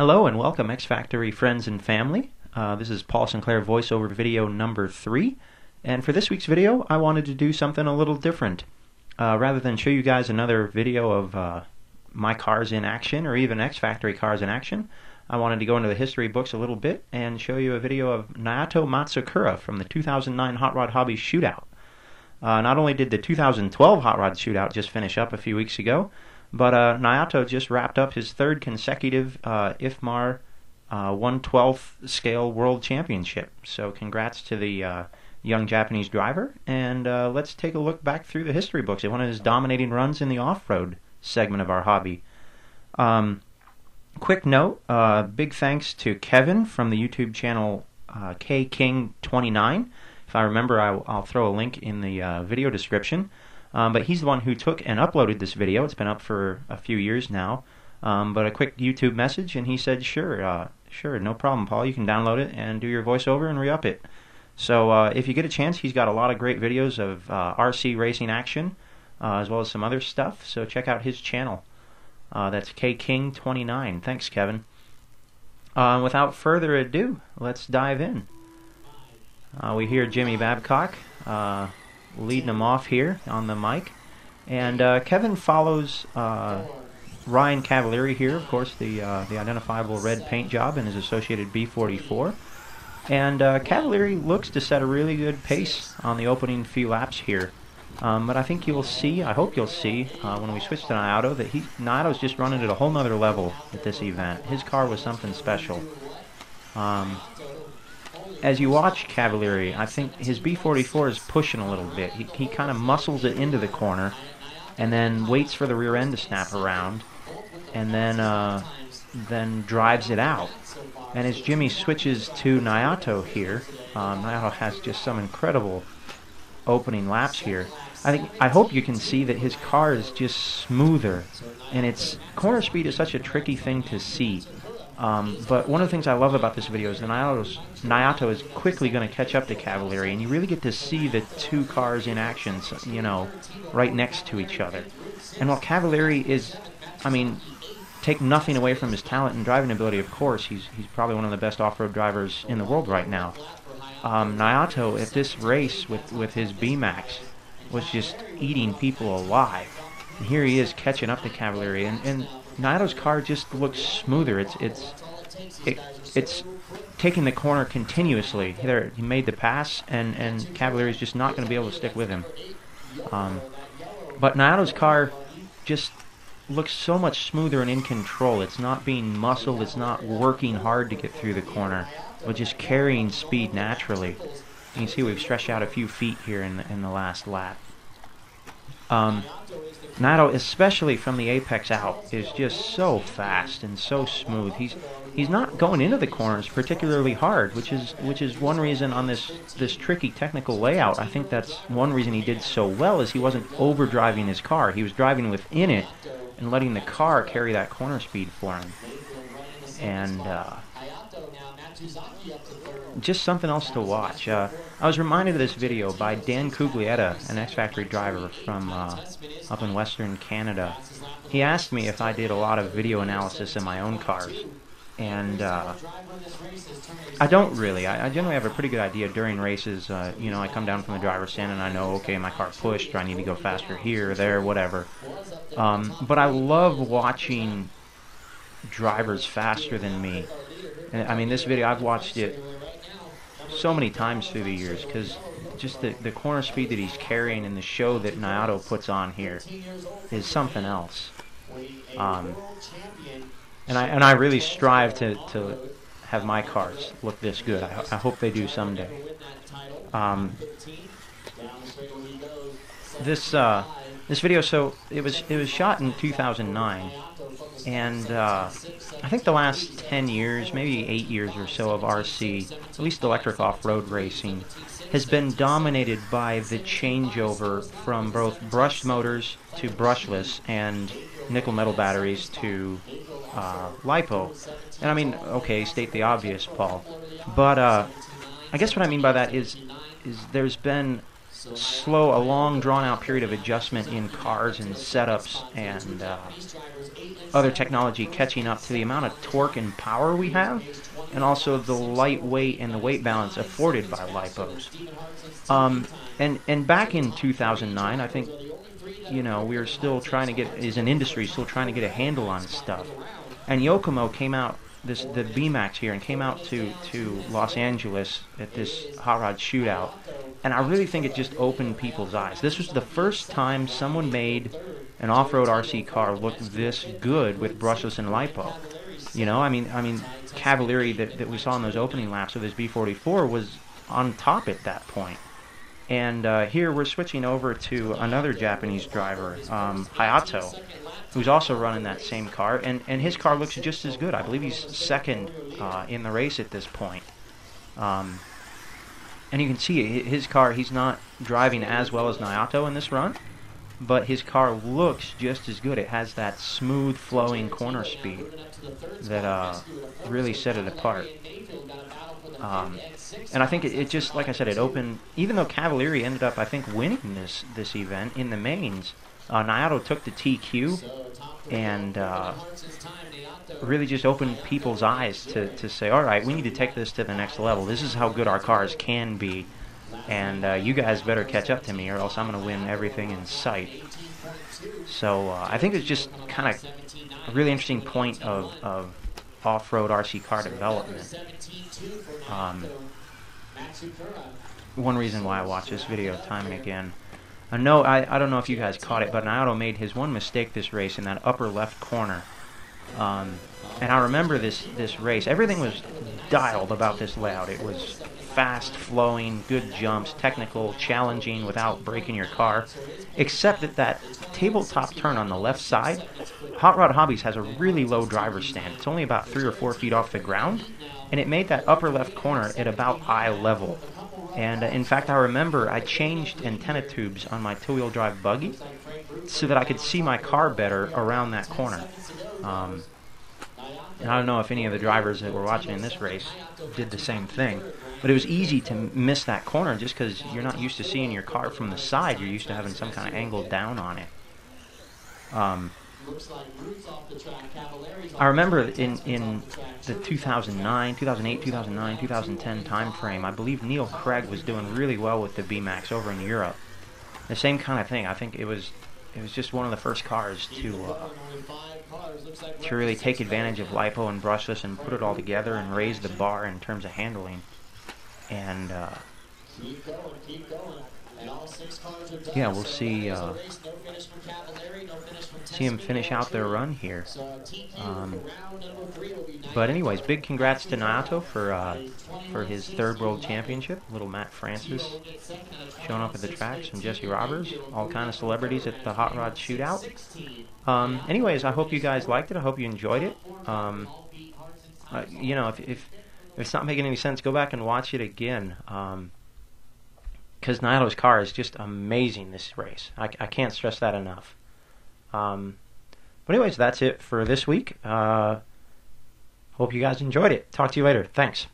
Hello and welcome, X Factory friends and family. This is Paul Sinclair voiceover video number 3, and for this week's video I wanted to do something a little different. Rather than show you guys another video of my cars in action or even X Factory cars in action, I wanted to go into the history books a little bit and show you a video of Naoto Matsukura from the 2009 Hot Rod Hobby ShootOut. Not only did the 2012 Hot Rod ShootOut just finish up a few weeks ago, but Naoto just wrapped up his third consecutive IFMAR 1/12 scale World Championship. So congrats to the young Japanese driver, and let's take a look back through the history books at one of his dominating runs in the off-road segment of our hobby. Quick note, big thanks to Kevin from the YouTube channel KKing29. If I remember, I'll throw a link in the video description. But he's the one who took and uploaded this video. It's been up for a few years now. But a quick YouTube message, and he said, sure, no problem, Paul. You can download it and do your voiceover and re-up it. So if you get a chance, he's got a lot of great videos of RC racing action, as well as some other stuff. So check out his channel. That's KKing29. Thanks, Kevin. Without further ado, let's dive in. We hear Jimmy Babcock leading them off here on the mic, and Kevin follows Ryan Cavalieri here, of course, the identifiable red paint job and his associated B44, and Cavalieri looks to set a really good pace on the opening few laps here, but I think you'll see, I hope you'll see, when we switch to Naoto, that Naoto's just running at a whole nother level at this event. His car was something special. As you watch Cavalieri, I think his B44 is pushing a little bit. He kind of muscles it into the corner and then waits for the rear end to snap around and then drives it out. And as Jimmy switches to Naoto here, Naoto has just some incredible opening laps here. I hope you can see that his car is just smoother, and its corner speed is such a tricky thing to see. But one of the things I love about this video is that Naoto is quickly going to catch up to Cavalieri, and you really get to see the two cars in action, you know, right next to each other. And while Cavalieri is, I mean, take nothing away from his talent and driving ability, of course, he's probably one of the best off-road drivers in the world right now. Naoto, at this race with his B-Max, was just eating people alive. And here he is catching up to Cavalieri, and Naoto's car just looks smoother. It's taking the corner continuously. There, he made the pass, and Cavalieri's just not going to be able to stick with him. But Naoto's car just looks so much smoother and in control. It's not being muscled. It's not working hard to get through the corner, but just carrying speed naturally. You can see we've stretched out a few feet here in the last lap. Naoto, especially from the apex out, is just so fast and so smooth. He's not going into the corners particularly hard, which is one reason on this tricky technical layout. I think that's one reason he did so well, is he wasn't overdriving his car. He was driving within it and letting the car carry that corner speed for him. And just something else to watch. I was reminded of this video by Dan Cuglietta, an X Factory driver from up in Western Canada. He asked me if I did a lot of video analysis in my own cars, and I don't really. I generally have a pretty good idea during races. You know, I come down from the driver's stand and I know, okay, my car pushed, or I need to go faster here or there, whatever. But I love watching drivers faster than me. And, I mean, this video, I've watched it so many times through the years, because just the corner speed that he's carrying and the show that Naoto puts on here is something else. And I really strive to have my cars look this good. I hope they do someday. This video, so it was shot in 2009. And I think the last 10 years, maybe 8 years or so of RC, at least electric off-road racing, has been dominated by the changeover from both brushed motors to brushless and nickel metal batteries to LiPo. And I mean, okay, state the obvious, Paul. But I guess what I mean by that is there's been a long, drawn-out period of adjustment in cars and setups and other technology catching up to the amount of torque and power we have, and also the lightweight and the weight balance afforded by lipos. And back in 2009, I think, we were still trying to get, as an industry, still trying to get a handle on stuff. And Yokomo came out, the BMAX here, and came out to Los Angeles at this hot rod shootout. And I really think it just opened people's eyes. This was the first time someone made an off-road RC car look this good with brushless and lipo. I mean, Cavalieri that we saw in those opening laps of his B44 was on top at that point. And here we're switching over to another Japanese driver, Hayato, who's also running that same car, and his car looks just as good. I believe he's second in the race at this point. And you can see his car, he's not driving as well as Naoto in this run, but his car looks just as good. It has that smooth flowing corner speed that really set it apart. And I think it just, like I said, it opened, even though Cavalieri ended up, I think, winning this event in the mains, Naoto took the TQ and really just opened people's eyes to say, all right, we need to take this to the next level. This is how good our cars can be, and you guys better catch up to me or else I'm going to win everything in sight. So I think it's just kind of a really interesting point of off-road RC car development. One reason why I watch this video time and again. I don't know if you guys caught it, but Naoto made his one mistake this race in that upper left corner. And I remember this race. Everything was dialed about this layout. It was fast flowing, good jumps, technical, challenging without breaking your car. Except that tabletop turn on the left side, Hot Rod Hobbies has a really low driver's stand. It's only about 3 or 4 feet off the ground, and it made that upper left corner at about eye level. And in fact, I remember I changed antenna tubes on my two-wheel drive buggy so that I could see my car better around that corner. And I don't know if any of the drivers that were watching in this race did the same thing, but it was easy to miss that corner just because you're not used to seeing your car from the side. You're used to having some kind of angle down on it. I remember in the 2008, 2009, 2010 time frame, I believe Neil Craig was doing really well with the BMAX over in Europe. The same kind of thing. I think it was just one of the first cars to really take advantage of lipo and brushless and put it all together and raise the bar in terms of handling. And yeah, we'll see him finish out their run here. But anyways, big congrats to Naoto for his third world championship. Little Matt Francis showing up at the track, some Jesse Roberts, all kind of celebrities at the Hot Rod Shootout. Anyways, I hope you guys liked it. I hope you enjoyed it. If it's not making any sense, go back and watch it again. Because Naoto's car is just amazing this race. I can't stress that enough. But anyways, that's it for this week. Hope you guys enjoyed it. Talk to you later. Thanks.